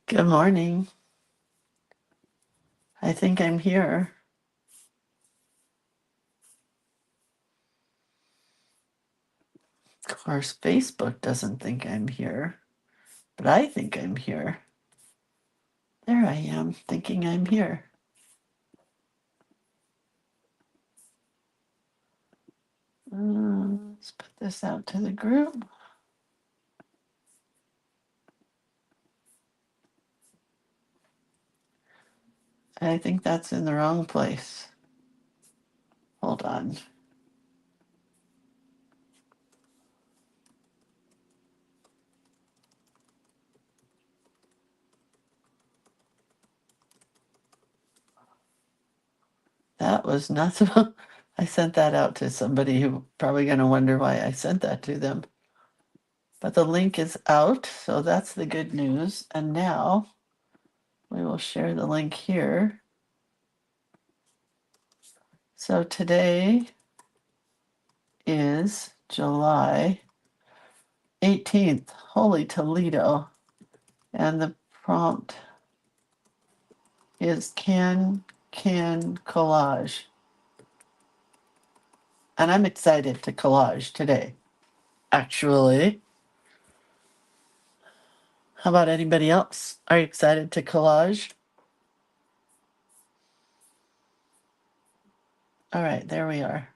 Good morning. I think I'm here. Of course, Facebook doesn't think I'm here, but I think I'm here. There I am, thinking I'm here. Let's put this out to the group. I think that's in the wrong place. Hold on. That was not so. I sent that out to somebody who probably going to wonder why I sent that to them. But the link is out, so that's the good news. And now we will share the link here. So today is July 18th, Holy Toledo. And the prompt is can collage. And I'm excited to collage today, actually. How about anybody else? Are you excited to collage? All right, there we are.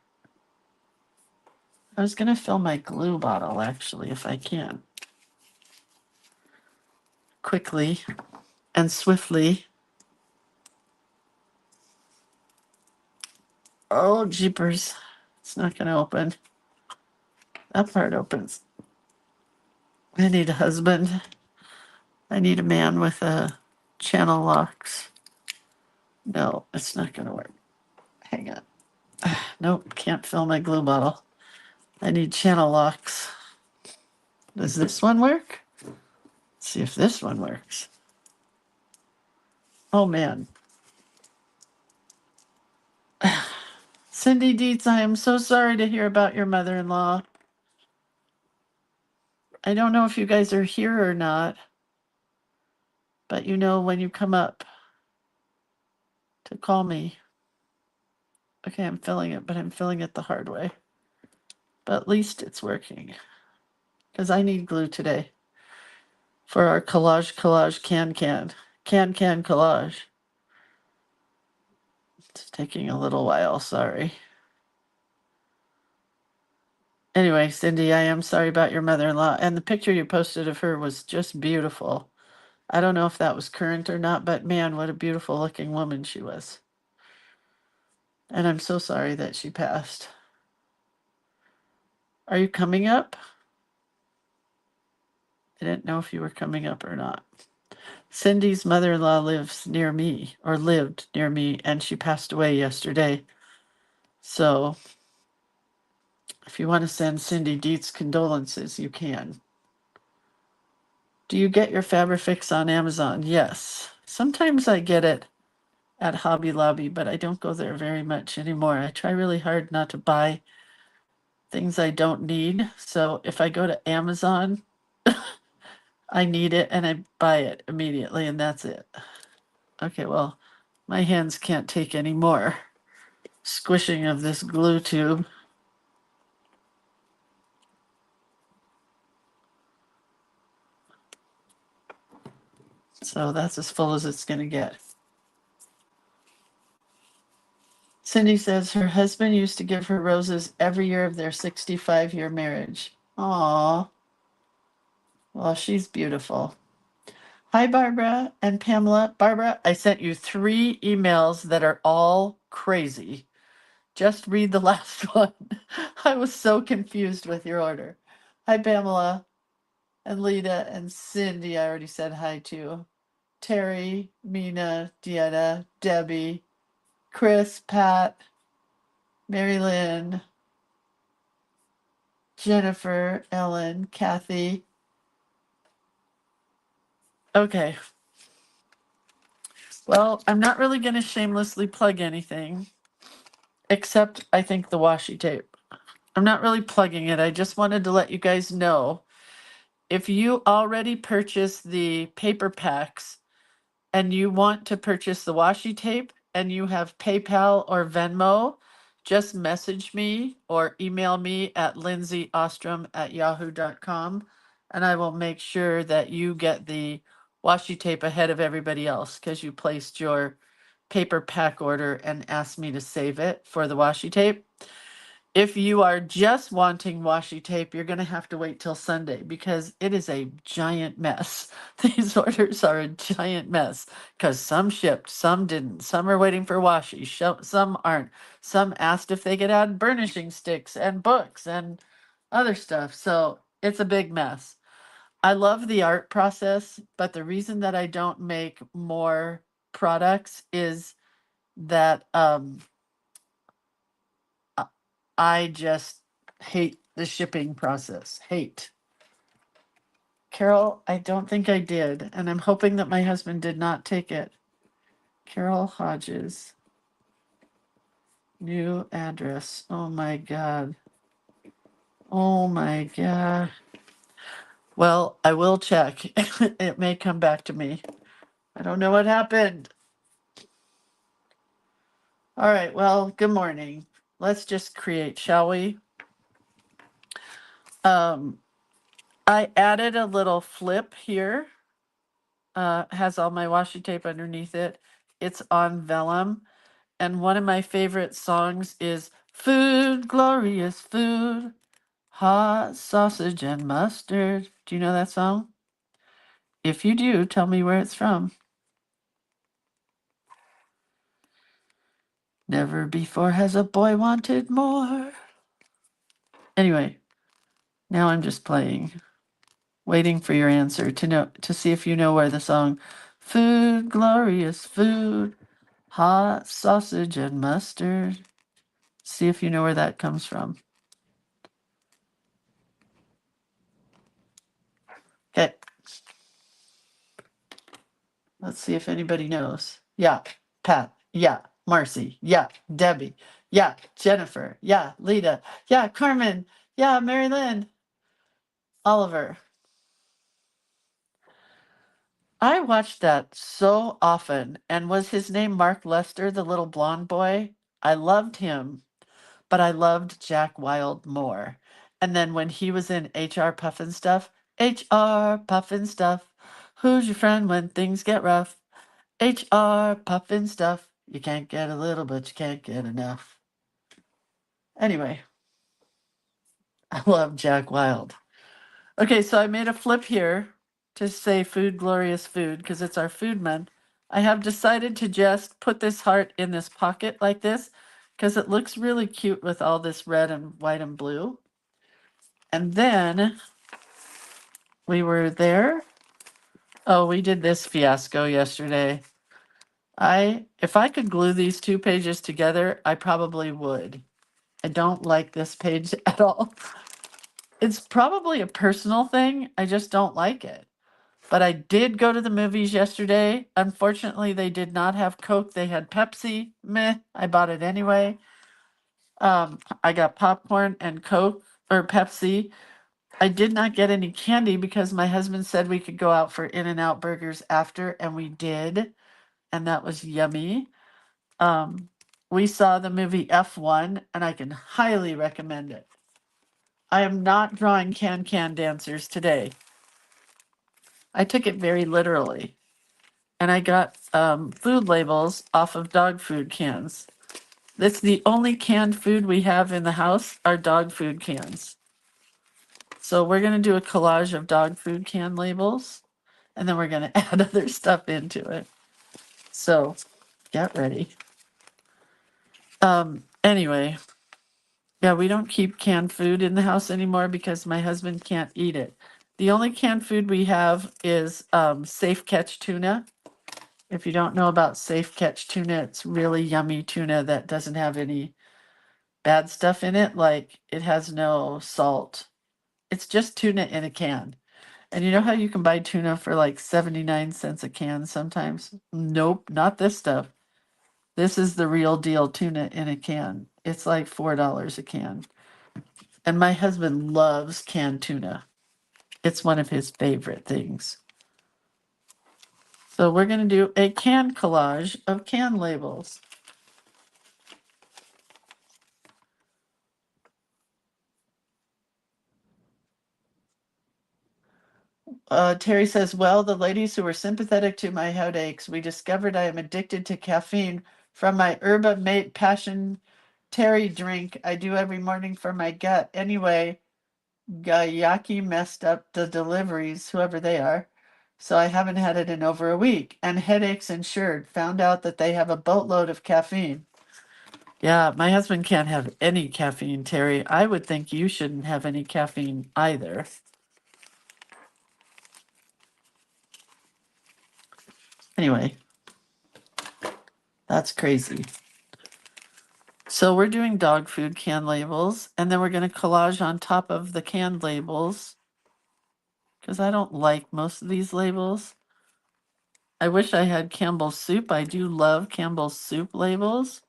I was going to fill my glue bottle, actually, if I can. Quickly and swiftly. Oh, jeepers. It's not going to open. That part opens. I need a husband. I need a man with a channel locks. No, it's not going to work. Hang on. Nope, can't fill my glue bottle. I need channel locks. Does this one work? Let's see if this one works. Oh, man. Cindy Dietz, I am so sorry to hear about your mother-in-law. I don't know if you guys are here or not, but you know when you come up to call me. Okay, I'm filling it, but I'm filling it the hard way. But at least it's working. Because I need glue today for our collage can collage. It's taking a little while, sorry. Anyway, Cindy, I am sorry about your mother-in-law. And the picture you posted of her was just beautiful. I don't know if that was current or not, but man, what a beautiful looking woman she was. And I'm so sorry that she passed. Are you coming up? I didn't know if you were coming up or not. Cindy's mother-in-law lives near me, or lived near me, and she passed away yesterday. So if you want to send Cindy Dietz condolences, you can. Do you get your Fabrifix on Amazon? Yes. Sometimes I get it at Hobby Lobby, but I don't go there very much anymore. I try really hard not to buy things I don't need. So if I go to Amazon, I need it and I buy it immediately, and that's it. Okay, well, my hands can't take any more squishing of this glue tube. So that's as full as it's going to get. Cindy says her husband used to give her roses every year of their 65-year marriage. Aw. Well, she's beautiful. Hi, Barbara and Pamela. Barbara, I sent you 3 emails that are all crazy. Just read the last one. I was so confused with your order. Hi, Pamela and Lita and Cindy. I already said hi to. Terry, Mina, Deanna, Debbie, Chris, Pat, Mary Lynn, Jennifer, Ellen, Kathy. Okay. Well, I'm not really going to shamelessly plug anything, except I think the washi tape. I'm not really plugging it. I just wanted to let you guys know if you already purchased the paper packs and you want to purchase the washi tape and you have PayPal or Venmo, just message me or email me at lindsayostrom@yahoo.com, and I will make sure that you get the washi tape ahead of everybody else because you placed your paper pack order and asked me to save it for the washi tape. If you are just wanting washi tape, you're going to have to wait till Sunday because it is a giant mess. These orders are a giant mess because some shipped, some didn't. Some are waiting for washi, some aren't. Some asked if they could add burnishing sticks and books and other stuff. So it's a big mess. I love the art process, but the reason that I don't make more products is that I just hate the shipping process. Hate. Carol, I don't think I did, and I'm hoping that my husband did not take it. Carol Hodges. New address. Oh my God. Oh my God. Well, I will check. It may come back to me. I don't know what happened. All right, well, good morning. Let's just create, shall we? I added a little flip here. Has all my washi tape underneath it. It's on vellum. And one of my favorite songs is Food, Glorious Food, Hot Sausage and Mustard. Do you know that song? If you do, tell me where it's from. Never before has a boy wanted more. Anyway, now I'm just playing, waiting for your answer to see if you know where the song Food, Glorious Food, Hot Sausage and Mustard. See if you know where that comes from. Okay. Let's see if anybody knows. Yeah. Pat. Yeah. Marcy. Yeah. Debbie. Yeah. Jennifer. Yeah. Lita. Yeah. Carmen. Yeah. Mary Lynn. Oliver. I watched that so often. And was his name Mark Lester, the little blonde boy? I loved him, but I loved Jack Wilde more. And then when he was in HR Puffin Stuff, HR Puffin Stuff, who's your friend when things get rough? HR Puffin Stuff. You can't get a little, but you can't get enough. Anyway, I love Jack Wilde. Okay, so I made a flip here to say Food, Glorious Food, because it's our food month. I have decided to just put this heart in this pocket like this, because it looks really cute with all this red and white and blue. And then we were there. Oh, we did this fiasco yesterday. If I could glue these two pages together, I probably would. I don't like this page at all. It's probably a personal thing. I just don't like it. But I did go to the movies yesterday. Unfortunately, they did not have Coke. They had Pepsi. Meh. I bought it anyway. I got popcorn and Coke or Pepsi. I did not get any candy because my husband said we could go out for In-N-Out burgers after, and we did, and that was yummy. We saw the movie F1, and I can highly recommend it. I am not drawing can dancers today. I took it very literally. And I got food labels off of dog food cans. That's the only canned food we have in the house are dog food cans. So we're going to do a collage of dog food can labels, and then we're going to add other stuff into it. So get ready. Anyway, yeah, we don't keep canned food in the house anymore because my husband can't eat it. The only canned food we have is Safe Catch tuna. If you don't know about Safe Catch tuna, it's really yummy tuna that doesn't have any bad stuff in it. Like it has no salt. It's just tuna in a can. And you know how you can buy tuna for like 79 cents a can sometimes? Nope, not this stuff. This is the real deal tuna in a can. It's like $4 a can. And my husband loves canned tuna. It's one of his favorite things. So we're going to do a can collage of can labels. Terry says, well, the ladies who were sympathetic to my headaches, we discovered I am addicted to caffeine from my Herba Mate Passion Terry drink I do every morning for my gut. Anyway, Gayaki messed up the deliveries, whoever they are. So I haven't had it in over a week. And headaches insured. Found out that they have a boatload of caffeine. Yeah, my husband can't have any caffeine, Terry. I would think you shouldn't have any caffeine either. Anyway, that's crazy. So we're doing dog food can labels, and then we're going to collage on top of the can labels because I don't like most of these labels. I wish I had Campbell's soup. I do love Campbell's soup labels,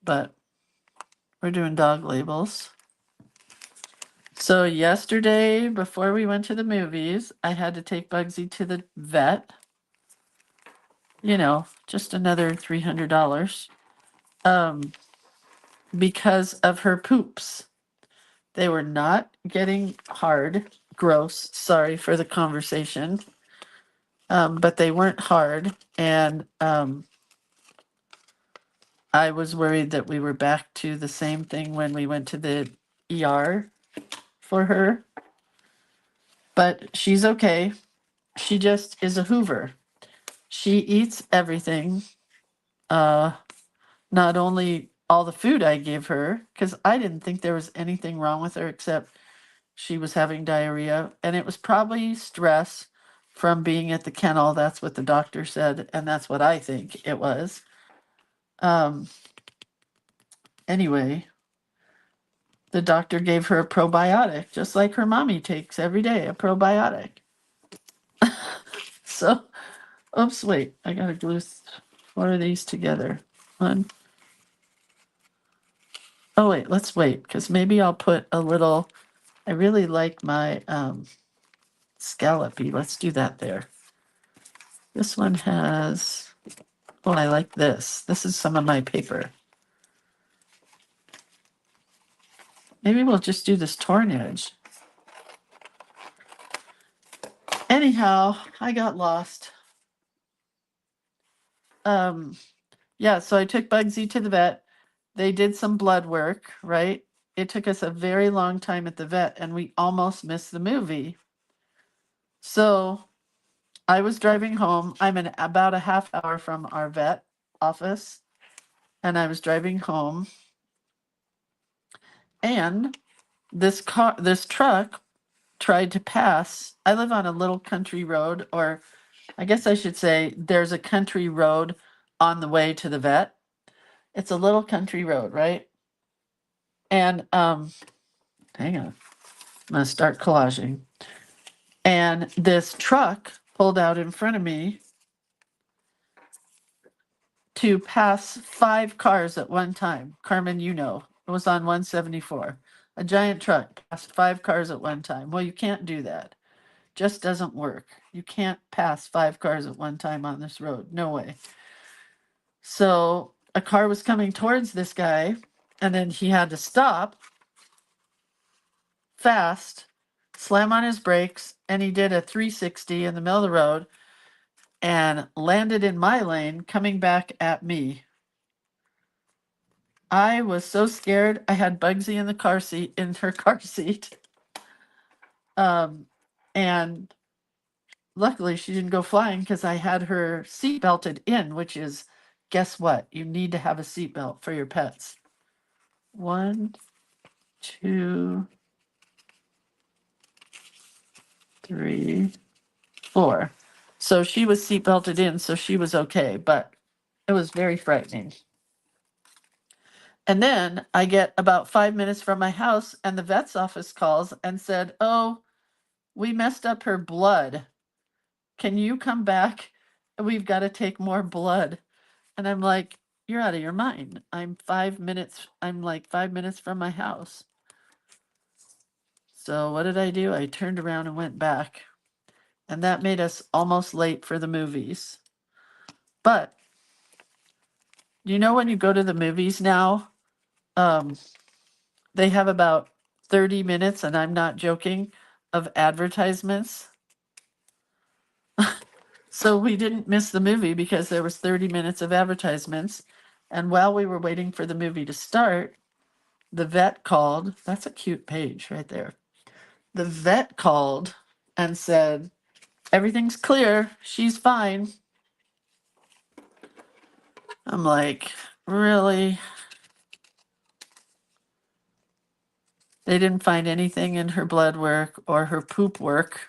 but we're doing dog labels. So yesterday, before we went to the movies, I had to take Bugsy to the vet. You know, just another $300. Because of her poops. They were not getting hard, gross. Sorry for the conversation. But they weren't hard. And I was worried that we were back to the same thing when we went to the ER for her. But she's okay. She just is a Hoover. She eats everything. Not only all the food I gave her, because I didn't think there was anything wrong with her except she was having diarrhea, and it was probably stress from being at the kennel. That's what the doctor said, and that's what I think it was. Anyway, the doctor gave her a probiotic, just like her mommy takes every day, a probiotic. So, oops, wait, I gotta glue 4 of these together. One. Oh, wait, let's wait, because maybe I'll put a little, I really like my scallopy. Let's do that there. This one has, oh, I like this. This is some of my paper. Maybe we'll just do this torn edge. Anyhow, I got lost. Yeah, so I took Bugsy to the vet. They did some blood work, right? It took us a very long time at the vet, and we almost missed the movie. So I was driving home. I'm in about a half hour from our vet office, and I was driving home. And this truck tried to pass. I live on a little country road, or I guess I should say there's a country road on the way to the vet. It's a little country road, right? And hang on. I'm gonna start collaging. And this truck pulled out in front of me to pass 5 cars at one time. Carmen, you know, it was on 174. A giant truck passed 5 cars at one time. Well, you can't do that. Just doesn't work. You can't pass 5 cars at one time on this road. No way. So a car was coming towards this guy, and then he had to stop fast, slam on his brakes, and he did a 360 in the middle of the road and landed in my lane coming back at me. I was so scared. I had Bugsy in the car seat, in her car seat. And luckily she didn't go flying because I had her seat belted in, which is, guess what? You need to have a seatbelt for your pets. 1, 2, 3, 4. So she was seat belted in, so she was okay, but it was very frightening. And then I get about 5 minutes from my house, and the vet's office calls and said, oh, we messed up her blood. Can you come back? We've got to take more blood. And I'm like, you're out of your mind. I'm like 5 minutes from my house. So what did I do? I turned around and went back. and that made us almost late for the movies. But you know, when you go to the movies now, um, they have about 30 minutes, and I'm not joking, of advertisements. So we didn't miss the movie because there was 30 minutes of advertisements. And while we were waiting for the movie to start, the vet called. That's a cute page right there. The vet called and said, everything's clear. She's fine. I'm like, really? They didn't find anything in her blood work or her poop work.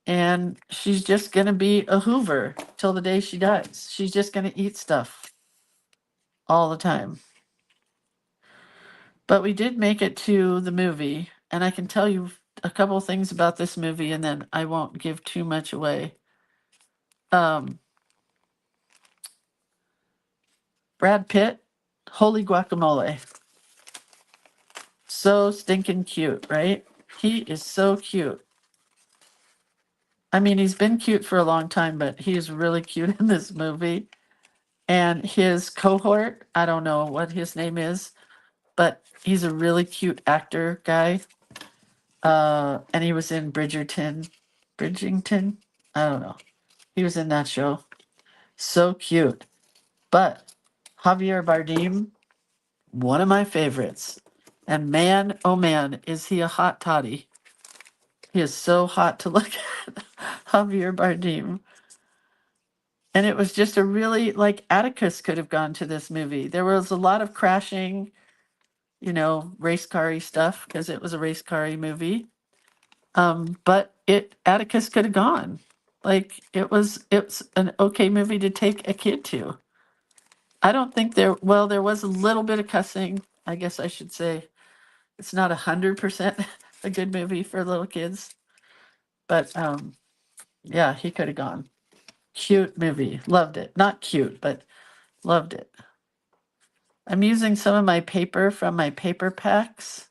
And she's just going to be a Hoover till the day she dies. She's just going to eat stuff all the time. But we did make it to the movie, and I can tell you a couple of things about this movie, and then I won't give too much away. Brad Pitt, holy guacamole. So stinking cute, right? He is so cute. I mean, he's been cute for a long time, but he is really cute in this movie. And his cohort, I don't know what his name is, but he's a really cute actor guy. And he was in Bridgington. I don't know. He was in that show. So cute. But Javier Bardem, one of my favorites. And man, oh man, is he a hot toddy. He is so hot to look at. Javier Bardem. And it was just a really, like, Atticus could have gone to this movie. There was a lot of crashing, you know, race car-y stuff because it was a race car-y movie. But Atticus could have gone. Like, it's an okay movie to take a kid to. I don't think there was a little bit of cussing. I guess I should say it's not 100% a good movie for little kids. But yeah, he could have gone. Cute movie. Loved it. Not cute, but loved it. I'm using some of my paper from my paper packs.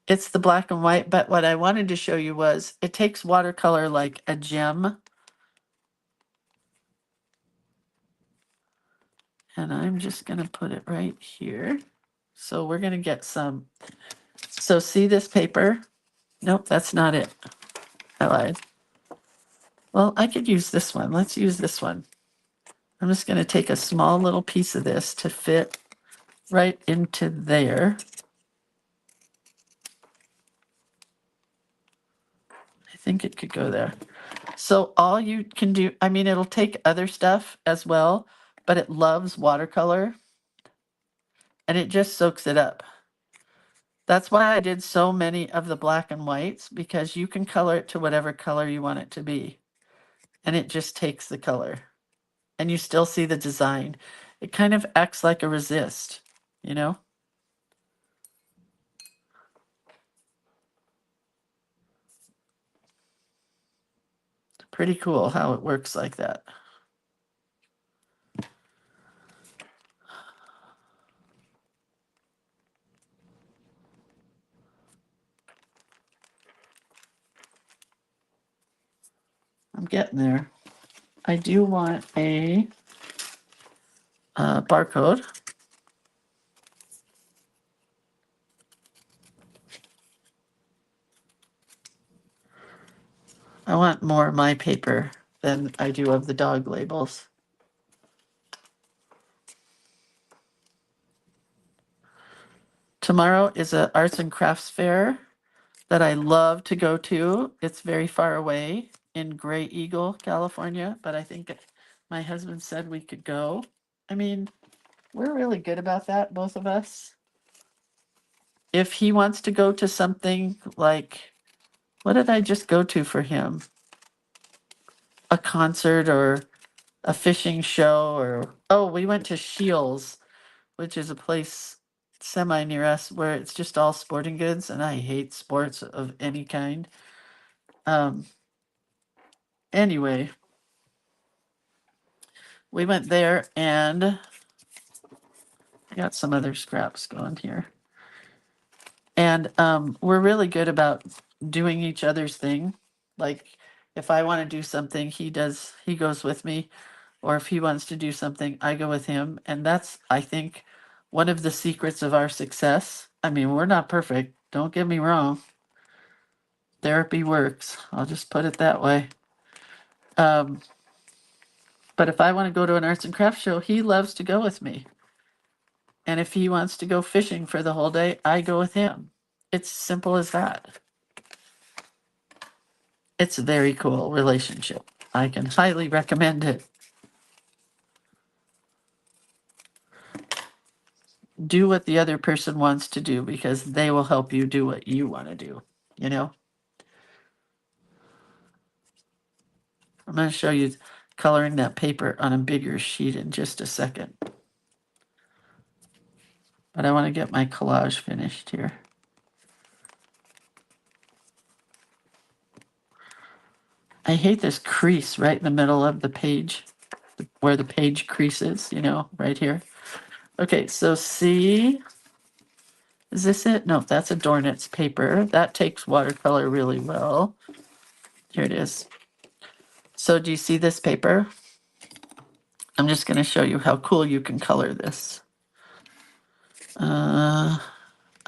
It's the black and white, but what I wanted to show you was it takes watercolor like a gem. And I'm just going to put it right here. So we're going to get some. So see this paper? Nope, that's not it. I lied. Well, I could use this one. Let's use this one. I'm just going to take a small little piece of this to fit right into there. I think it could go there. So all you can do, I mean, it'll take other stuff as well, but it loves watercolor and it just soaks it up. That's why I did so many of the black and whites, because you can color it to whatever color you want it to be. And it just takes the color. And you still see the design. It kind of acts like a resist, you know? Pretty cool how it works like that. I'm getting there. I do want a barcode. I want more of my paper than I do of the dog labels. Tomorrow is an arts and crafts fair that I love to go to. It's very far away in Gray Eagle, California, but I think my husband said we could go. I mean, we're really good about that, both of us. If he wants to go to something like, what did I just go to for him? A concert or a fishing show, or, oh, we went to Shields, which is a place semi near us where it's just all sporting goods, and I hate sports of any kind. Anyway, we went there and I got some other scraps going here. And we're really good about doing each other's thing. Like, If I want to do something, he goes with me. Or if he wants to do something, I go with him. And that's, I think, one of the secrets of our success. I mean, we're not perfect. Don't get me wrong. Therapy works. I'll just put it that way. But if I want to go to an arts and crafts show, he loves to go with me. And if he wants to go fishing for the whole day, I go with him. It's simple as that. It's a very cool relationship. I can highly recommend it. Do what the other person wants to do because they will help you do what you want to do, you know? I'm going to show you coloring that paper on a bigger sheet in just a second. But I want to get my collage finished here. I hate this crease right in the middle of the page, where the page creases, you know, right here. Okay, so see, is this it? No, that's Adornit's paper. That takes watercolor really well. Here it is. So do you see this paper? I'm just going to show you how cool you can color this. I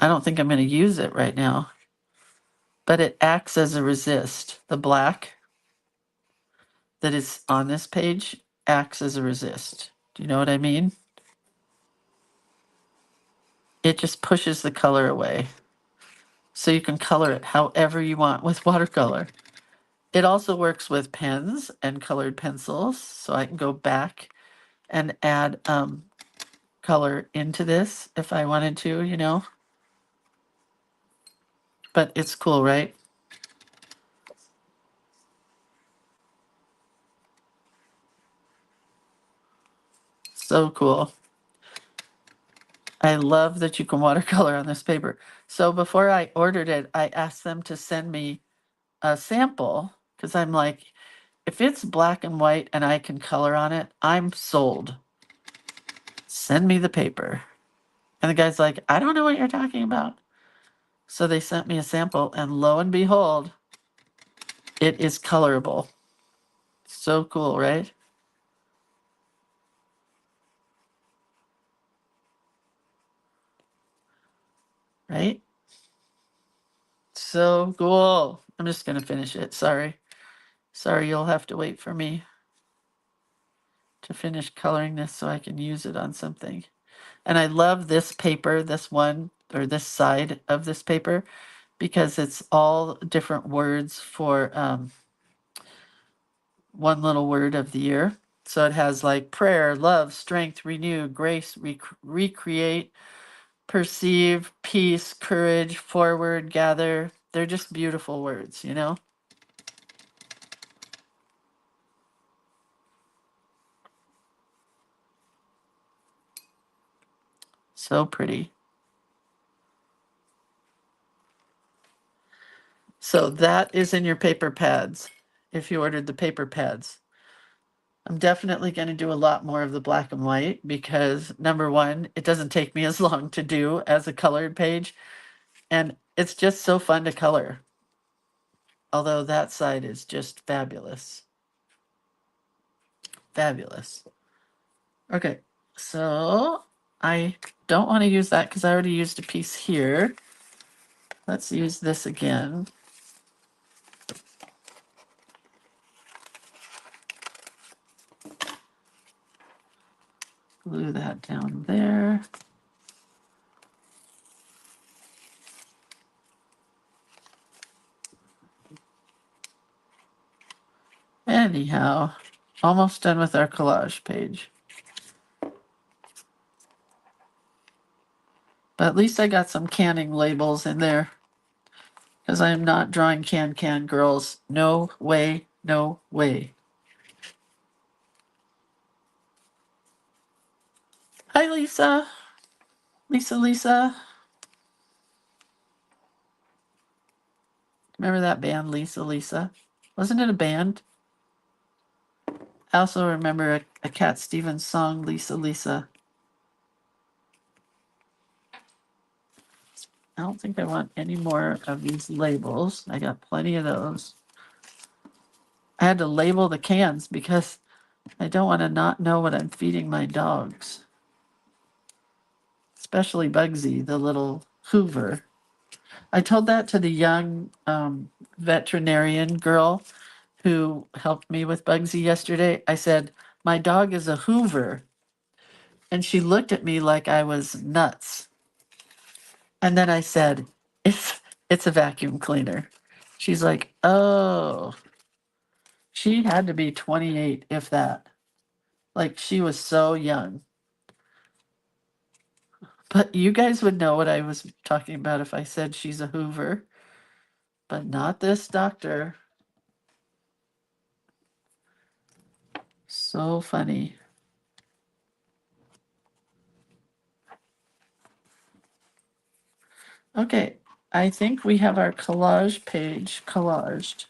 don't think I'm going to use it right now, but it acts as a resist. The black that is on this page acts as a resist. Do you know what I mean? It just pushes the color away. So you can color it however you want with watercolor. It also works with pens and colored pencils. So I can go back and add color into this if I wanted to, you know. But it's cool, right? So cool. I love that you can watercolor on this paper. So before I ordered it, I asked them to send me a sample because I'm like, if it's black and white and I can color on it, I'm sold. Send me the paper. And the guy's like, I don't know what you're talking about. So they sent me a sample, and lo and behold, it is colorable. So cool, right? Right? So cool. I'm just going to finish it. Sorry. Sorry, you'll have to wait for me to finish coloring this so I can use it on something. And I love this paper, this one, or this side of this paper, because it's all different words for one little word of the year. So it has like prayer, love, strength, renew, grace, recreate, perceive, peace, courage, forward, gather. They're just beautiful words, you know? So pretty. So that is in your paper pads, if you ordered the paper pads. I'm definitely going to do a lot more of the black and white because, number one, it doesn't take me as long to do as a colored page. And it's just so fun to color. Although that side is just fabulous. Fabulous. Okay, so I don't want to use that because I already used a piece here. Let's use this again. Glue that down there. Anyhow, almost done with our collage page. But at least I got some canning labels in there because I am not drawing can girls. No way, no way. Hi, Lisa. Lisa. Remember that band, Lisa? Wasn't it a band? I also remember a Cat Stevens song, Lisa. I don't think I want any more of these labels. I got plenty of those. I had to label the cans because I don't want to not know what I'm feeding my dogs. Especially Bugsy, the little Hoover. I told that to the young veterinarian girl who helped me with Bugsy yesterday. I said, my dog is a Hoover. And she looked at me like I was nuts. And then I said, it's a vacuum cleaner. She's like, oh, she had to be 28, if that. Like she was so young. But you guys would know what I was talking about if I said she's a Hoover. But not this doctor. So funny. Okay, I think we have our collage page collaged.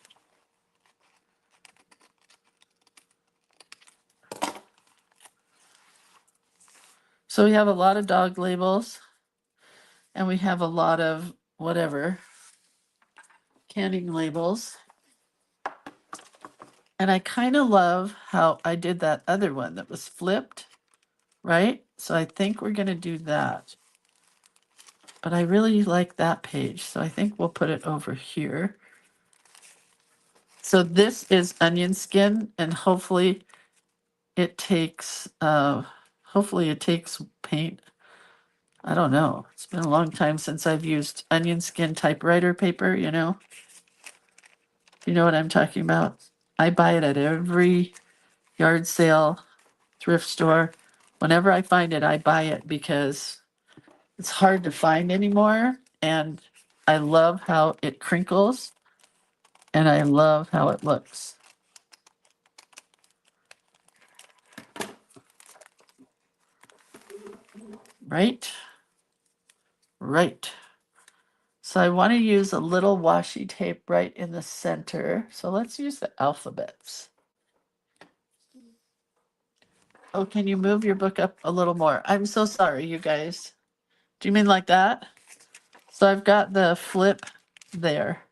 So we have a lot of dog labels and we have a lot of whatever canning labels. And I kind of love how I did that other one that was flipped, right? So I think we're going to do that. But I really like that page, so I think we'll put it over here. So this is onion skin, and hopefully it takes paint. I don't know. It's been a long time since I've used onion skin typewriter paper, you know. You know what I'm talking about? I buy it at every yard sale, thrift store. Whenever I find it, I buy it because it's hard to find anymore. And I love how it crinkles and I love how it looks. Right? Right. So I want to use a little washi tape right in the center. So let's use the alphabets. Oh, can you move your book up a little more? I'm so sorry, you guys. Do you mean like that? So I've got the flip there.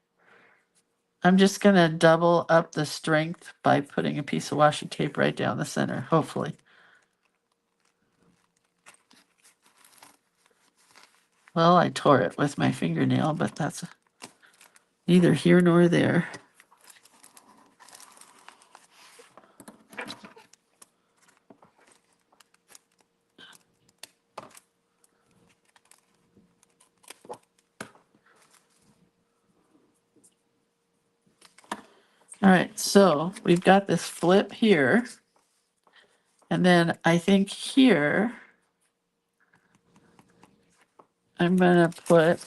I'm just going to double up the strength by putting a piece of washi tape right down the center, hopefully. Well, I tore it with my fingernail, but that's neither here nor there. All right, so we've got this flip here. And then I think here, I'm going to put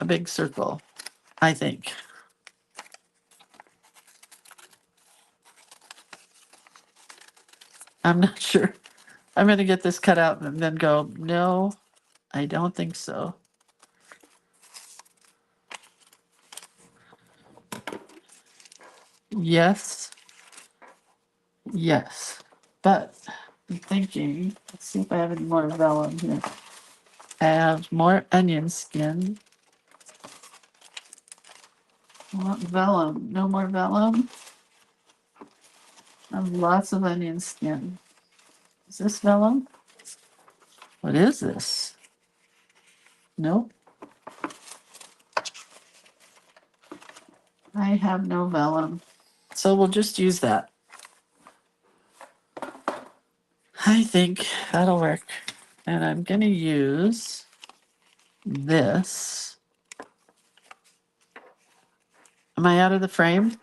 a big circle, I think. I'm not sure. I'm going to get this cut out and then go, no, I don't think so. Yes. Yes. But I'm thinking, let's see if I have any more vellum here. I have more onion skin. I want vellum. No more vellum. I have lots of onion skin. Is this vellum? What is this? Nope. I have no vellum. So we'll just use that. I think that'll work. And I'm going to use this. Am I out of the frame?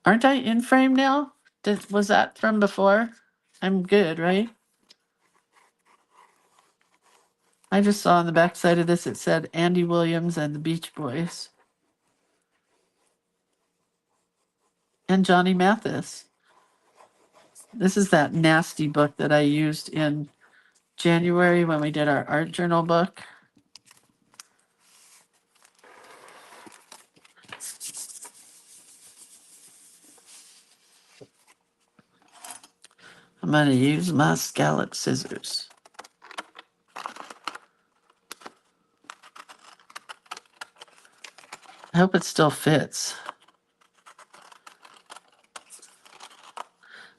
Aren't I in frame now? Was that from before? I'm good, right? I just saw on the back side of this, it said Andy Williams and the Beach Boys. And Johnny Mathis. This is that nasty book that I used in January when we did our art journal book. I'm going to use my scallop scissors. I hope it still fits.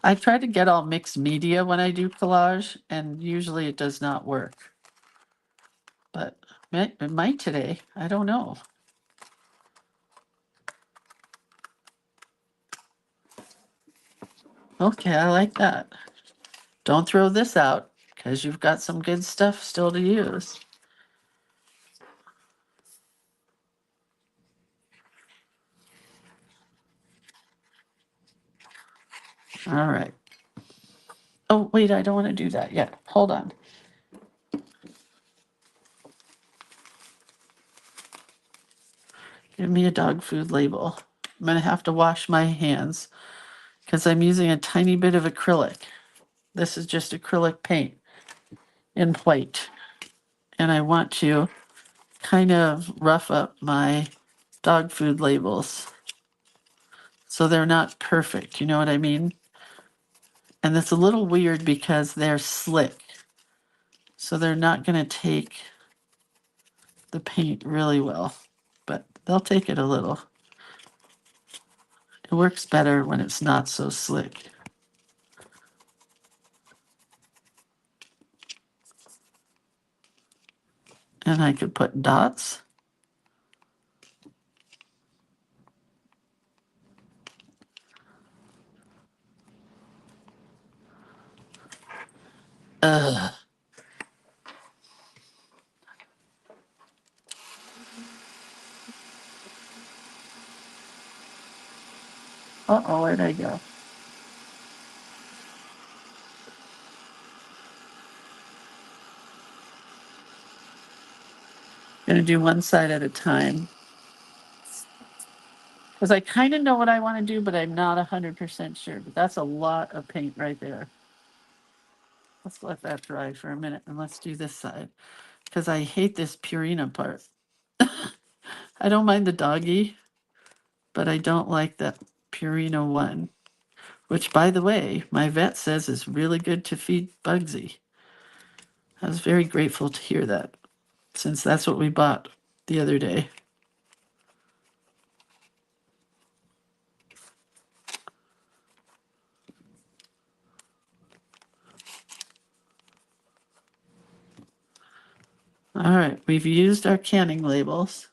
I try to get all mixed media when I do collage, and usually it does not work. But it might today. I don't know. Okay, I like that. Don't throw this out because you've got some good stuff still to use. All right. Oh, wait, I don't want to do that yet. Hold on. Give me a dog food label. I'm going to have to wash my hands because I'm using a tiny bit of acrylic. This is just acrylic paint in white. And I want to kind of rough up my dog food labels so they're not perfect. You know what I mean? And that's a little weird because they're slick. So they're not going to take the paint really well, but they'll take it a little. It works better when it's not so slick. And I could put dots. Ugh. Uh-oh, where'd I go? Gonna do one side at a time. Because I kind of know what I want to do, but I'm not 100% sure. But that's a lot of paint right there. Let's let that dry for a minute and let's do this side. Because I hate this Purina part. I don't mind the doggy, but I don't like that Purina one. Which, by the way, my vet says is really good to feed Bugsy. I was very grateful to hear that, since that's what we bought the other day. All right, we've used our canning labels.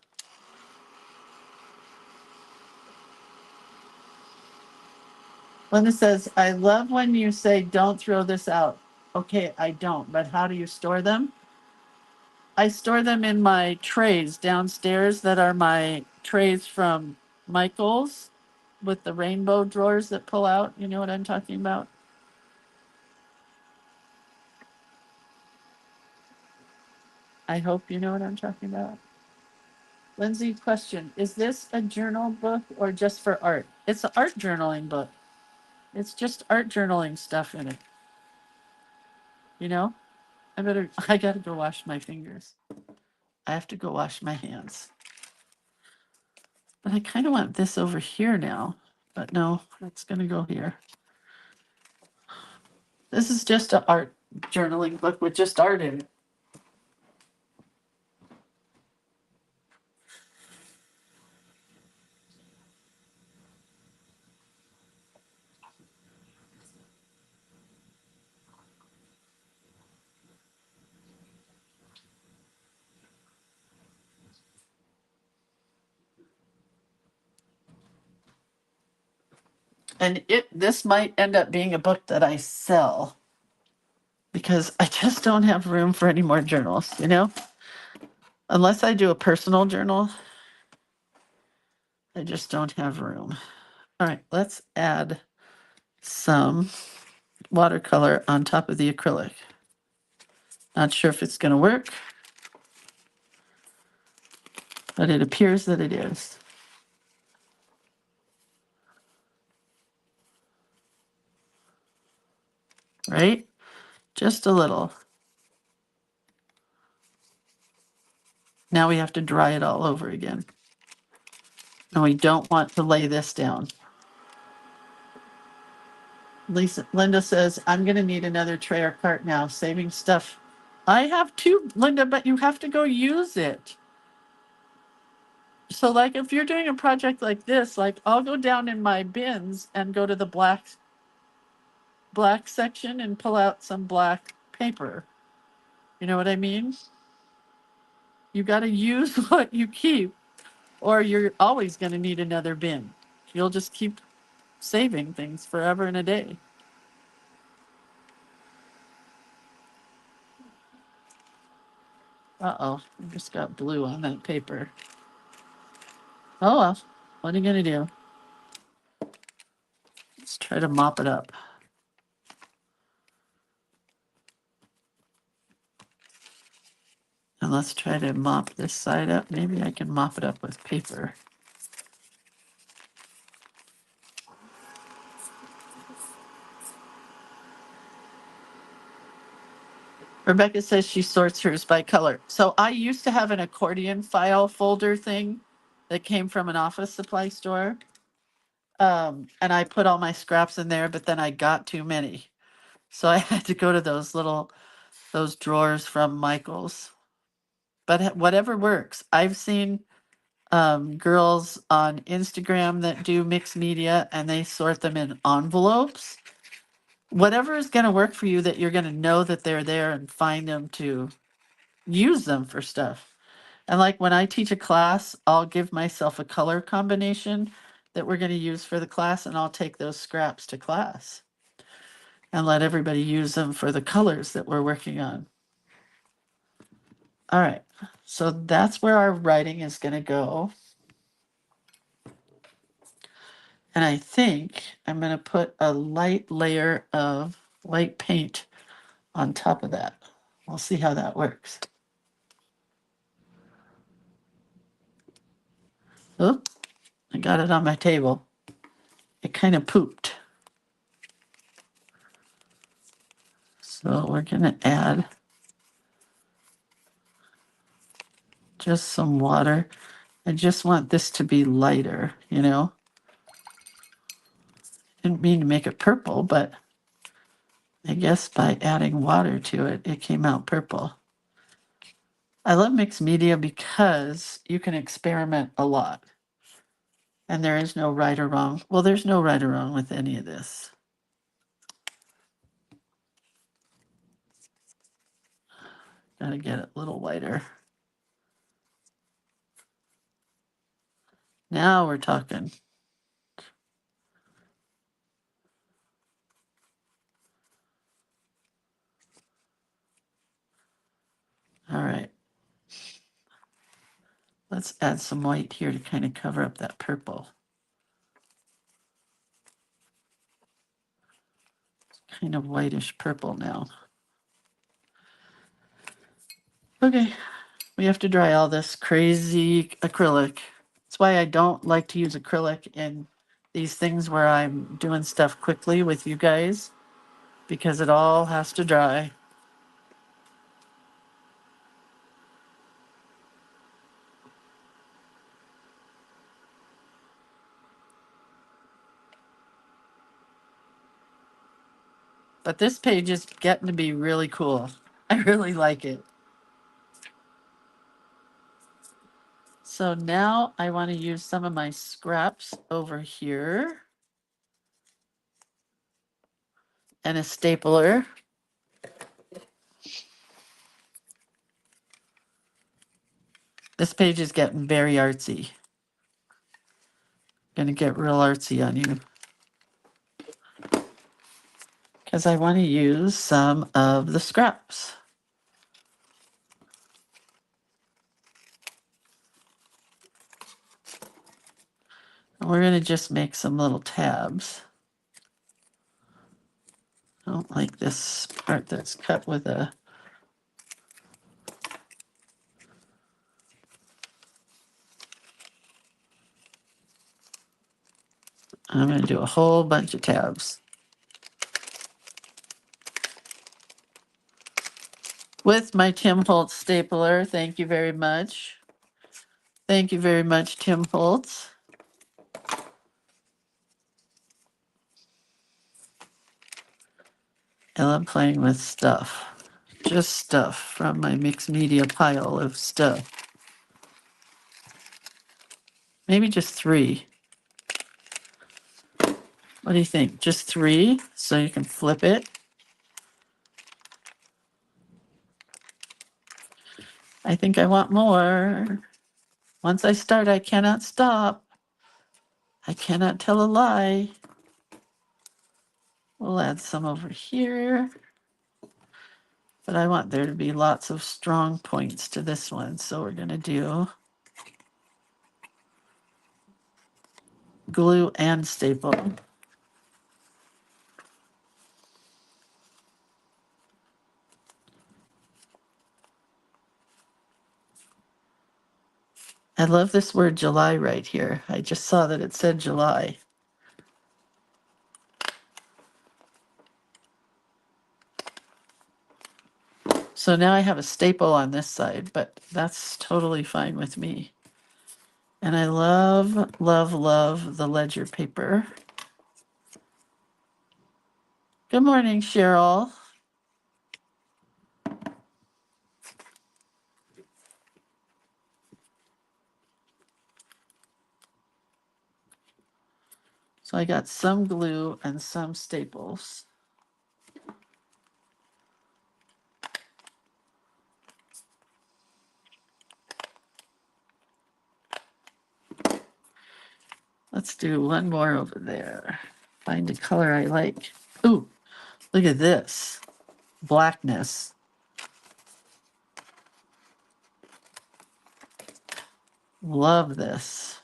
Linda says, I love when you say, don't throw this out. Okay, I don't, but how do you store them? I store them in my trays downstairs that are my trays from Michael's with the rainbow drawers that pull out. You know what I'm talking about? I hope you know what I'm talking about. Lindsay, question, is this a journal book or just for art? It's an art journaling book. It's just art journaling stuff in it. You know? I gotta go wash my fingers. I have to go wash my hands. But I kind of want this over here now. But no, it's gonna go here. This is just an art journaling book with just art in it. And this might end up being a book that I sell because I just don't have room for any more journals, you know? Unless I do a personal journal, I just don't have room. All right, let's add some watercolor on top of the acrylic. Not sure if it's going to work, but it appears that it is. Right? Just a little. Now we have to dry it all over again. And we don't want to lay this down. Linda says, I'm going to need another tray or cart now, saving stuff. I have two, Linda, but you have to go use it. So like if you're doing a project like this, like I'll go down in my bins and go to the black section and pull out some black paper. You know what I mean? You got to use what you keep, or you're always going to need another bin. You'll just keep saving things forever and a day. Uh-oh, I just got blue on that paper. Oh well, what are you going to do? Let's try to mop it up. And let's try to mop this side up. Maybe I can mop it up with paper. Rebecca says she sorts hers by color. So I used to have an accordion file folder thing that came from an office supply store. And I put all my scraps in there, but then I got too many. So I had to go to those drawers from Michael's. But whatever works. I've seen girls on Instagram that do mixed media and they sort them in envelopes. Whatever is going to work for you, that you're going to know that they're there and find them to use them for stuff. And like when I teach a class, I'll give myself a color combination that we're going to use for the class, and I'll take those scraps to class and let everybody use them for the colors that we're working on. All right, so that's where our writing is going to go. And I think I'm going to put a light layer of white paint on top of that. We'll see how that works. Oop, I got it on my table. It kind of pooped. So we're going to add just some water. I just want this to be lighter, you know. Didn't mean to make it purple, but I guess by adding water to it, it came out purple. I love mixed media because you can experiment a lot. And there is no right or wrong. Well, there's no right or wrong with any of this. Gotta get it a little lighter. Now we're talking. All right. Let's add some white here to kind of cover up that purple. It's kind of whitish purple now. Okay, we have to dry all this crazy acrylic. That's why I don't like to use acrylic in these things where I'm doing stuff quickly with you guys, because it all has to dry. But this page is getting to be really cool. I really like it. So now I want to use some of my scraps over here and a stapler. This page is getting very artsy. Gonna get real artsy on you, because I want to use some of the scraps. And we're gonna just make some little tabs. I don't like this part that's cut with a... I'm gonna do a whole bunch of tabs. With my Tim Holtz stapler. Thank you very much. Thank you very much, Tim Holtz. I love playing with stuff. Just stuff from my mixed media pile of stuff. Maybe just 3. What do you think? Just 3 so you can flip it? I think I want more. Once I start, I cannot stop. I cannot tell a lie. We'll add some over here. But I want there to be lots of strong points to this one. So we're going to do glue and staple. I love this word July right here. I just saw that it said July. So now I have a staple on this side, but that's totally fine with me. And I love, love, love the ledger paper. Good morning, Cheryl. So I got some glue and some staples. Let's do one more over there. Find a color I like. Ooh, look at this. Blackness. Love this.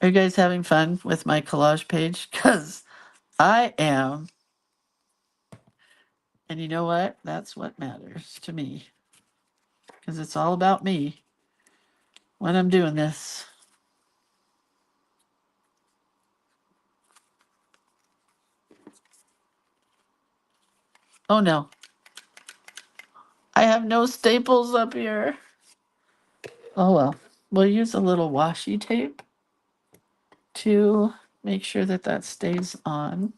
Are you guys having fun with my collage page? Because I am. And you know what? That's what matters to me. Because it's all about me when I'm doing this. Oh no. I have no staples up here. Oh well. We'll use a little washi tape to make sure that that stays on.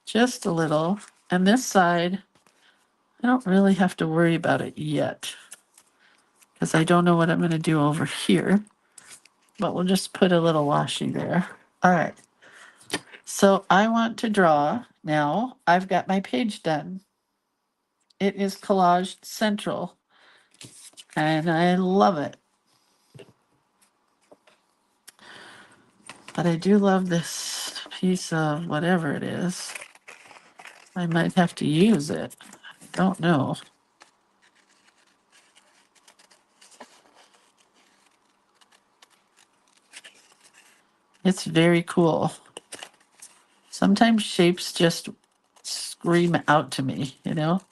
Just a little. And this side, I don't really have to worry about it yet because I don't know what I'm going to do over here. But we'll just put a little washi there. All right. So I want to draw now. I've got my page done. It is Collage Central, and I love it. But I do love this piece of whatever it is. I might have to use it. I don't know. It's very cool. Sometimes shapes just scream out to me, you know?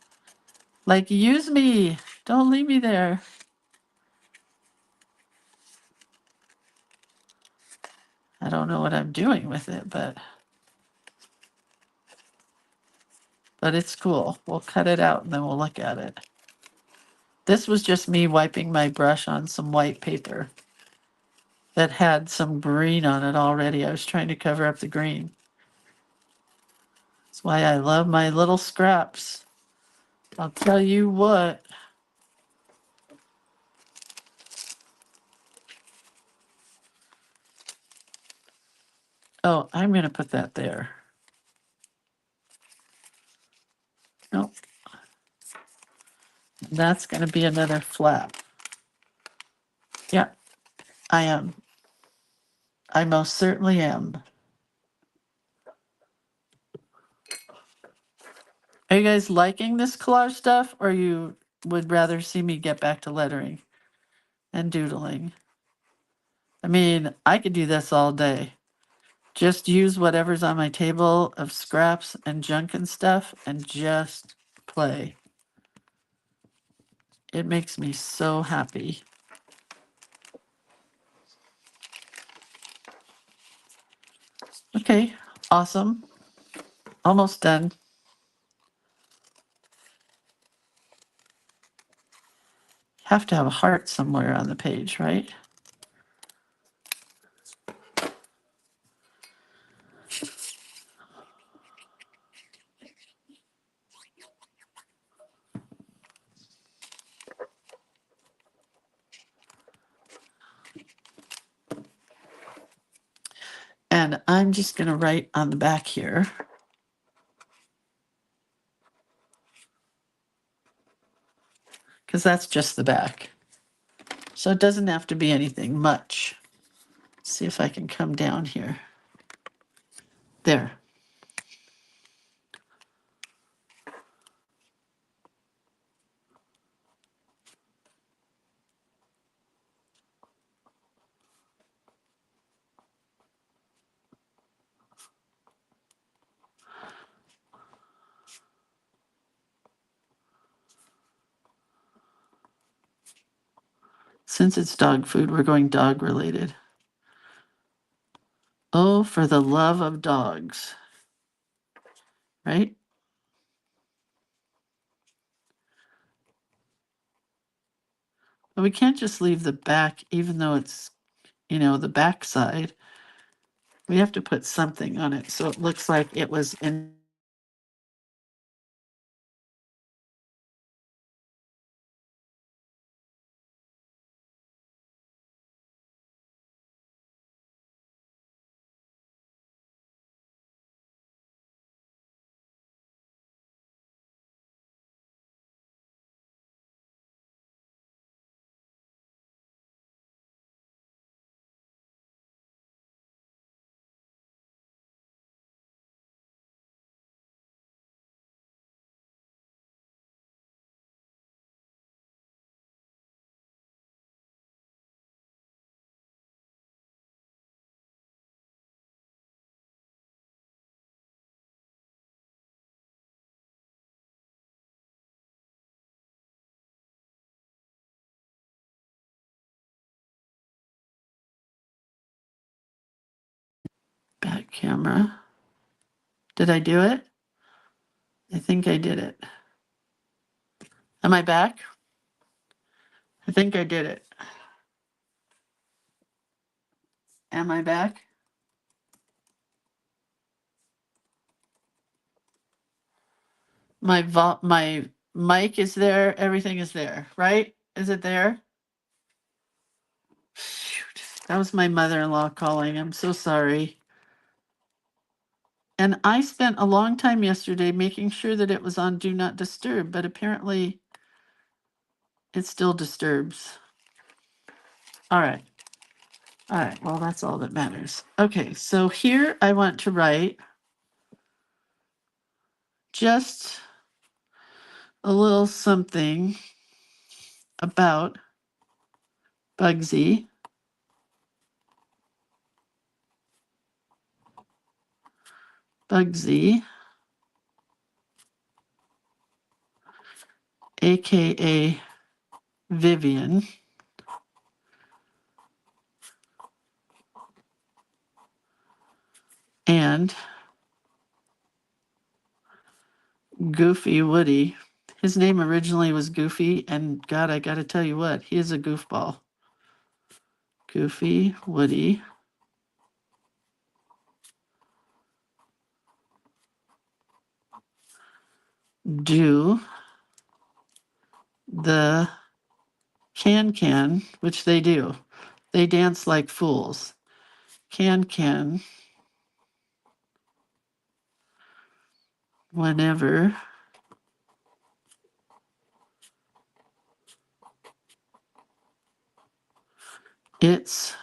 Like, use me. Don't leave me there. I don't know what I'm doing with it, but it's cool. We'll cut it out and then we'll look at it. This was just me wiping my brush on some white paper that had some green on it already. I was trying to cover up the green. That's why I love my little scraps. I'll tell you what. Oh, I'm going to put that there. Nope. That's going to be another flap. Yeah, I am. I most certainly am. Are you guys liking this collage stuff, or you would rather see me get back to lettering and doodling? I mean, I could do this all day. Just use whatever's on my table of scraps and junk and stuff and just play. It makes me so happy. Okay, awesome. Almost done. Have to have a heart somewhere on the page, right? And I'm just going to write on the back here. Because that's just the back. So it doesn't have to be anything much. Let's see if I can come down here. There. Since it's dog food, we're going dog related. Oh, for the love of dogs. Right? But we can't just leave the back, even though it's, the back side. We have to put something on it so it looks like it was in. Back camera. Did I do it? I think I did it. Am I back? I think I did it. Am I back? My mic is there. Everything is there, right? Is it there? Shoot. That was my mother-in-law calling. I'm so sorry. And I spent a long time yesterday making sure that it was on Do Not Disturb, but apparently it still disturbs. All right. All right. Well, that's all that matters. Okay. So here I want to write just a little something about Bugsy. Bugsy, aka Vivian. And Goofy Woody. His name originally was Goofy, and God, I gotta tell you what, he is a goofball. Goofy Woody. Do the can, which they do. They dance like fools. Can, whenever it's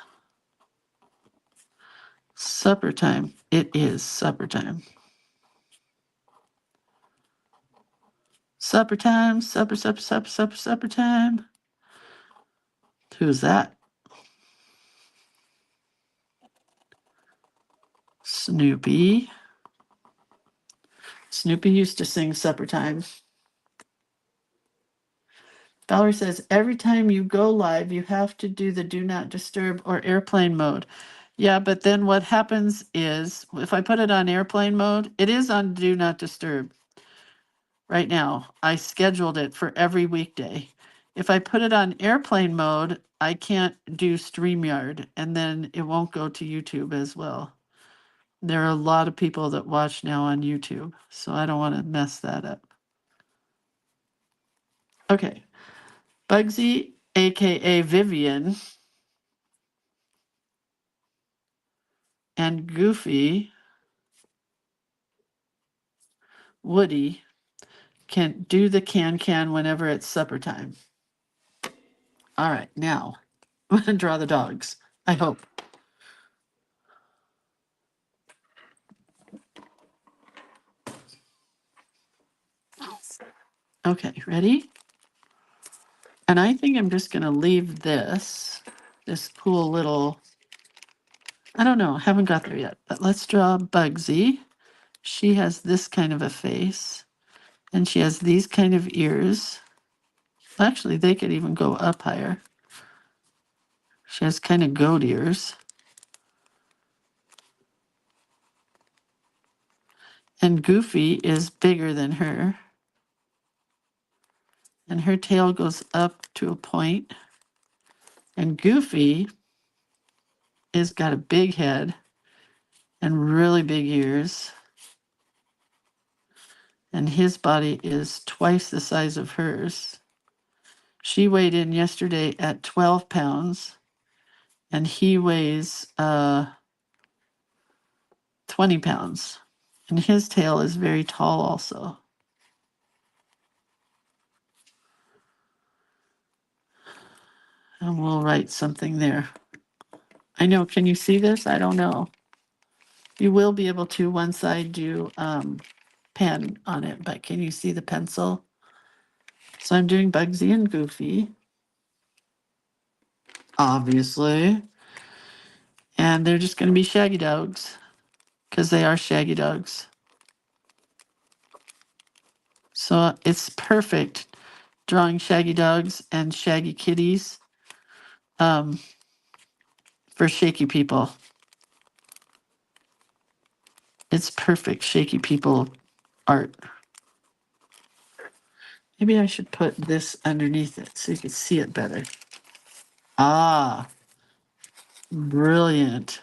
supper time. It is supper time. Supper time, supper time. Who's that? Snoopy. Snoopy used to sing supper time. Valerie says, every time you go live, you have to do the do not disturb or airplane mode. Yeah, but then what happens is, if I put it on airplane mode, it is on do not disturb right now. I scheduled it for every weekday. If I put it on airplane mode, I can't do StreamYard, and then it won't go to YouTube as well. There are a lot of people that watch now on YouTube, so I don't want to mess that up. Okay. Bugsy, aka Vivian, And Goofy, Woody, can do the can whenever it's supper time. All right, now I'm going to draw the dogs, I hope. Okay, ready? And I think I'm just going to leave this cool little, I don't know, haven't got there yet, but let's draw Bugsy. She has this kind of a face, and she has these kind of ears. Actually, they could even go up higher. She has kind of goat ears. And Goofy is bigger than her. And her tail goes up to a point. And Goofy is got a big head and really big ears. And his body is twice the size of hers. She weighed in yesterday at 12 pounds, and he weighs 20 pounds. And his tail is very tall also. And we'll write something there. I know, can you see this? I don't know. You will be able to once I do pen on it, but can you see the pencil? So I'm doing Bugsy and Goofy, obviously. And they're just going to be shaggy dogs because they are shaggy dogs. So it's perfect drawing shaggy dogs and shaggy kitties for shaky people. It's perfect shaky people art. Maybe I should put this underneath it so you can see it better. Ah, brilliant.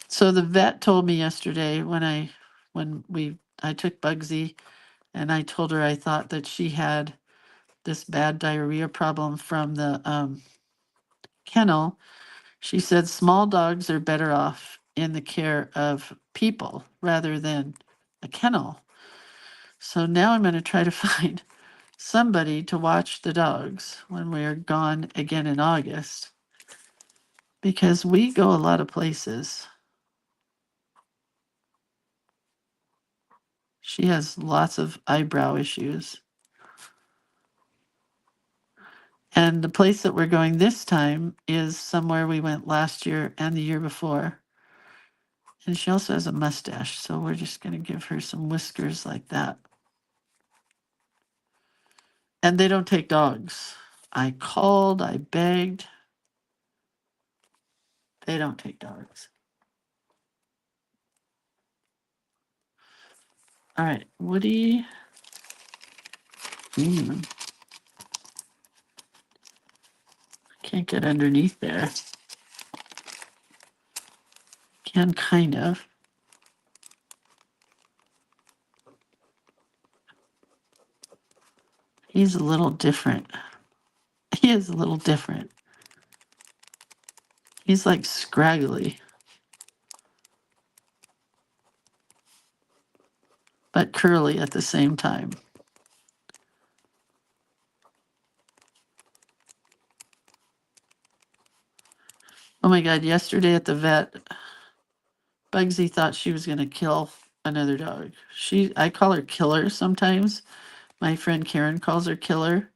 So the vet told me yesterday when I took Bugsy and I told her I thought that she had this bad diarrhea problem from the kennel. She said small dogs are better off in the care of people rather than a kennel. So now I'm going to try to find somebody to watch the dogs when we are gone again in August, because we go a lot of places. She has lots of eyebrow issues. And the place that we're going this time is somewhere we went last year and the year before. And she also has a mustache, so we're just going to give her some whiskers like that. And they don't take dogs. I called, I begged. They don't take dogs. All right, Woody. Can't get underneath there. Can kind of. He's a little different. He is a little different. He's like scraggly, but curly at the same time. Oh my God, yesterday at the vet, Bugsy thought she was going to kill another dog. I call her Killer sometimes. My friend Karen calls her Killer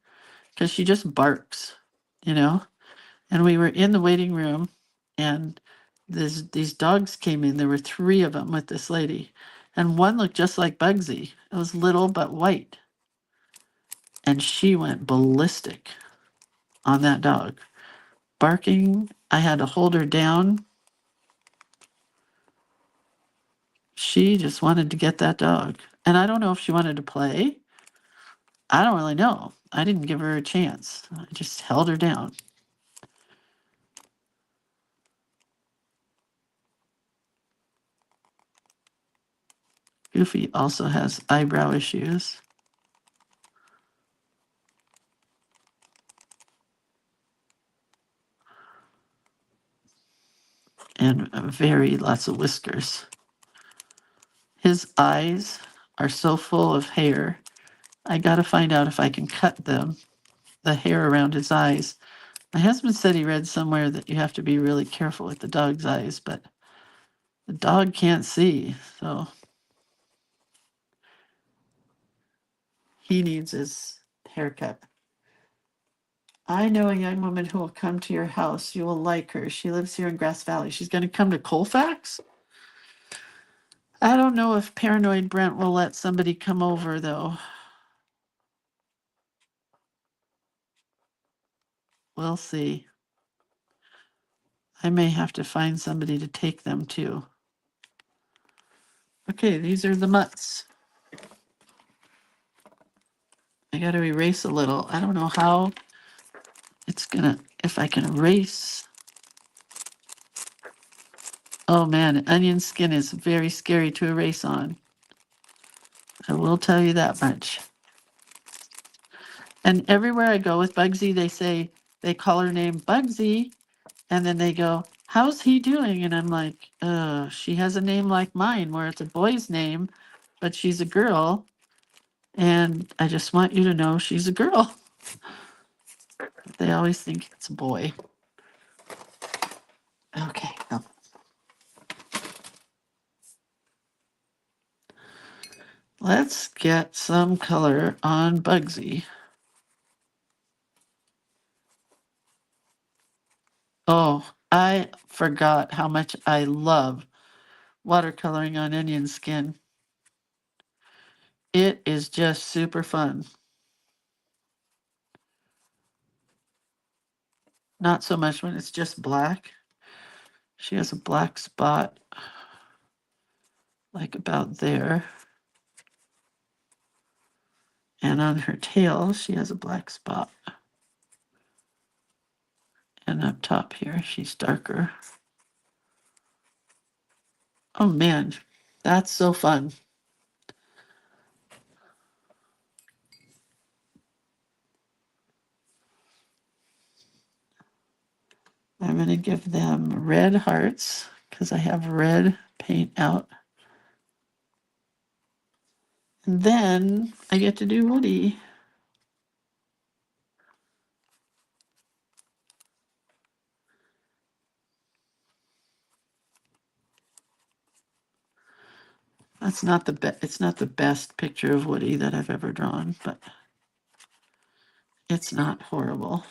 because she just barks, you know? And we were in the waiting room and these dogs came in. There were 3 of them with this lady. And one looked just like Bugsy. It was little but white. And she went ballistic on that dog. Barking. I had to hold her down. She just wanted to get that dog. And I don't know if she wanted to play. I don't really know. I didn't give her a chance. I just held her down. Goofy also has eyebrow issues. and very lots of whiskers. His eyes are so full of hair. I got to find out if I can cut them, the hair around his eyes. My husband said he read somewhere that you have to be really careful with the dog's eyes, but the dog can't see, so he needs his haircut. I know a young woman who will come to your house. You will like her. She lives here in Grass Valley. She's going to come to Colfax? I don't know if Paranoid Brent will let somebody come over, though. We'll see. I may have to find somebody to take them to. Okay, these are the mutts. I got to erase a little. I don't know how it's gonna, if I can erase. Oh man, onion skin is very scary to erase on. I will tell you that much. And everywhere I go with Bugsy, they say, they call her name Bugsy. And then they go, how's he doing? And I'm like, she has a name like mine where it's a boy's name, but she's a girl. And I just want you to know she's a girl. They always think it's a boy. Okay. No. Let's get some color on Bugsy. Oh, I forgot how much I love watercoloring on onion skin. It is just super fun. Not so much when it's just black. She has a black spot, like about there. And on her tail, she has a black spot. And up top here, she's darker. Oh man, that's so fun. I'm going to give them red hearts because I have red paint out. And then I get to do Woody. That's not the it's not the best picture of Woody that I've ever drawn, but it's not horrible.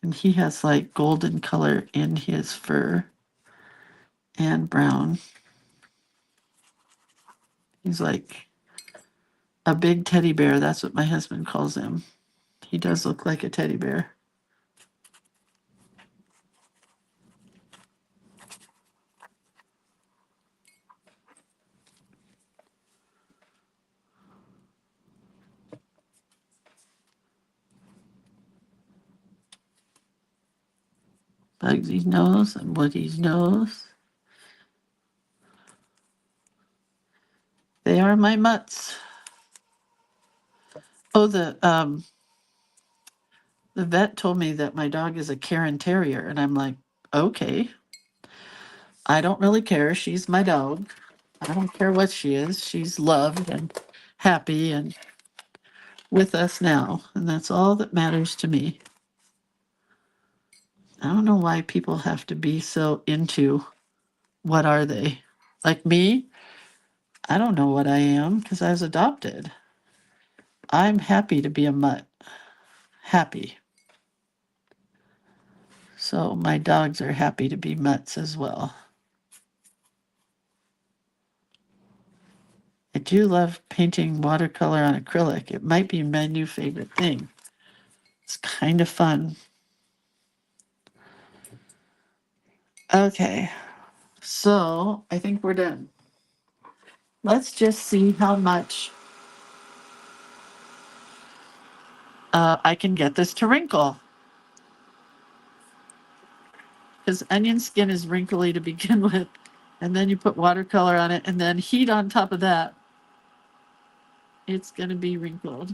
And he has like golden color in his fur and brown. He's like a big teddy bear. That's what my husband calls him. He does look like a teddy bear. Bugsy's nose and Woody's nose. They are my mutts. Oh, the vet told me that my dog is a Cairn Terrier, and I'm like, okay. I don't really care. She's my dog. I don't care what she is. She's loved and happy and with us now, and that's all that matters to me. I don't know why people have to be so into what are they. Like me, I don't know what I am because I was adopted. I'm happy to be a mutt. Happy. So my dogs are happy to be mutts as well. I do love painting watercolor on acrylic. It might be my new favorite thing. It's kind of fun. Okay, so I think we're done. Let's just see how much I can get this to wrinkle. Because onion skin is wrinkly to begin with. And then you put watercolor on it and then heat on top of that. It's going to be wrinkled.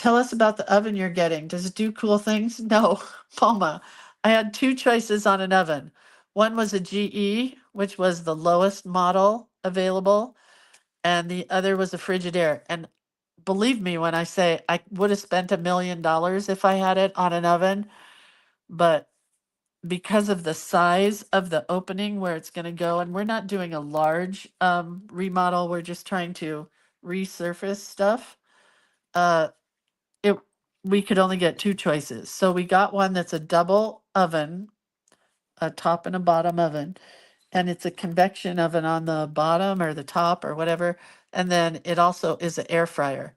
tell us about the oven you're getting. Does it do cool things? No, Palma. I had two choices on an oven. One was a GE, which was the lowest model available, and the other was a Frigidaire. And believe me when I say I would have spent $1 million if I had it on an oven, but because of the size of the opening where it's going to go, and we're not doing a large remodel, we're just trying to resurface stuff. It we could only get two choices, so we got one that's a double oven, a top and a bottom oven, and it's a convection oven on the bottom or the top or whatever, and then it also is an air fryer.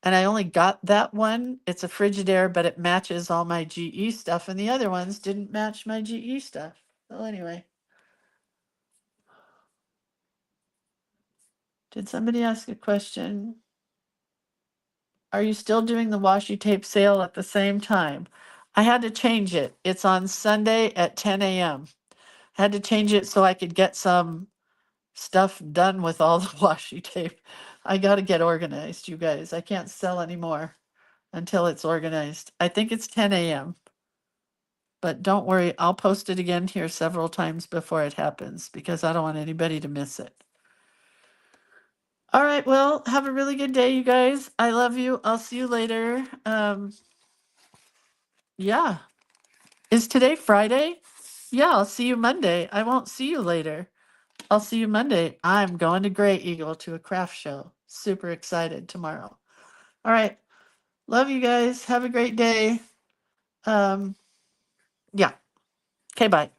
And I only got that one. It's a Frigidaire, but it matches all my GE stuff, and the other ones didn't match my GE stuff. So anyway, did somebody ask a question? Are you still doing the washi tape sale at the same time? I had to change it. It's on Sunday at 10 a.m. I had to change it so I could get some stuff done with all the washi tape. I got to get organized, you guys. I can't sell anymore until it's organized. I think it's 10 a.m. But don't worry, I'll post it again here several times before it happens because I don't want anybody to miss it. All right, well, have a really good day, you guys. I love you. I'll see you later. Yeah. Is today Friday? Yeah, I'll see you Monday. I won't see you later. I'll see you Monday. I'm going to Grey Eagle to a craft show. Super excited tomorrow. All right. Love you guys. Have a great day. Yeah. Okay, bye.